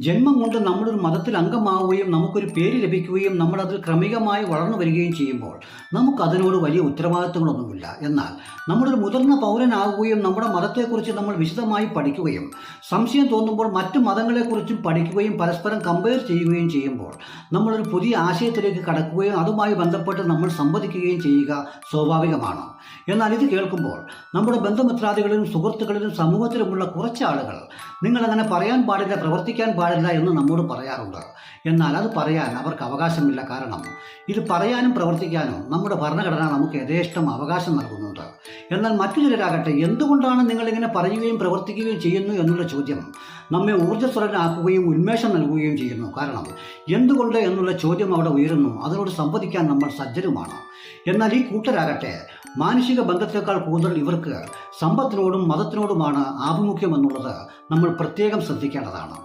ജന്മം കൊണ്ട് നമ്മളൊരു മതത്തിൽ അംഗമാവുകയും നമുക്കൊരു പേര് ലഭിക്കുകയും നമ്മളതിൽ ക്രമികമായി വളർന്നു വരികയും ചെയ്യുമ്പോൾ നമുക്കതിനോട് വലിയ ഉത്തരവാദിത്തങ്ങളൊന്നുമില്ല. എന്നാൽ നമ്മളൊരു മുതിർന്ന പൗരനാകുകയും നമ്മുടെ മതത്തെക്കുറിച്ച് നമ്മൾ വിശദമായി പഠിക്കുകയും സംശയം തോന്നുമ്പോൾ മറ്റു മതങ്ങളെക്കുറിച്ചും പഠിക്കുകയും പരസ്പരം കമ്പയർ ചെയ്യുകയും ചെയ്യുമ്പോൾ നമ്മളൊരു പുതിയ ആശയത്തിലേക്ക് കടക്കുകയും അതുമായി ബന്ധപ്പെട്ട് നമ്മൾ സംവദിക്കുകയും ചെയ്യുക സ്വാഭാവികമാണ്. എന്നാൽ ഇത് കേൾക്കുമ്പോൾ നമ്മുടെ ബന്ധുമിത്രാദികളിലും സുഹൃത്തുക്കളിലും സമൂഹത്തിലുമുള്ള കുറച്ച് ആളുകൾ നിങ്ങളങ്ങനെ പറയാൻ പാടില്ല, പ്രവർത്തിക്കാൻ പാടില്ല എന്ന് നമ്മോട് പറയാറുണ്ട്. എന്നാൽ അത് പറയാൻ അവർക്ക് അവകാശമില്ല. കാരണം ഇത് പറയാനും പ്രവർത്തിക്കാനും നമ്മുടെ ഭരണഘടന നമുക്ക് യഥേഷ്ടം അവകാശം നൽകുന്നുണ്ട്. എന്നാൽ മറ്റു ചിലരാകട്ടെ എന്തുകൊണ്ടാണ് നിങ്ങളിങ്ങനെ പറയുകയും പ്രവർത്തിക്കുകയും ചെയ്യുന്നു എന്നുള്ള ചോദ്യം നമ്മെ ഊർജ്ജസ്വലനാക്കുകയും ഉന്മേഷം നൽകുകയും ചെയ്യുന്നു. കാരണം എന്തുകൊണ്ട് എന്നുള്ള ചോദ്യം അവിടെ ഉയരുന്നു, അതിനോട് സംവദിക്കാൻ നമ്മൾ സജ്ജരുമാണ്. എന്നാൽ ഈ കൂട്ടരാകട്ടെ മാനുഷിക ബന്ധത്തേക്കാൾ കൂടുതൽ ഇവർക്ക് സമ്പത്തിനോടും മതത്തിനോടുമാണ് ആഭിമുഖ്യം എന്നുള്ളത് നമ്മൾ പ്രത്യേകം ശ്രദ്ധിക്കേണ്ടതാണ്.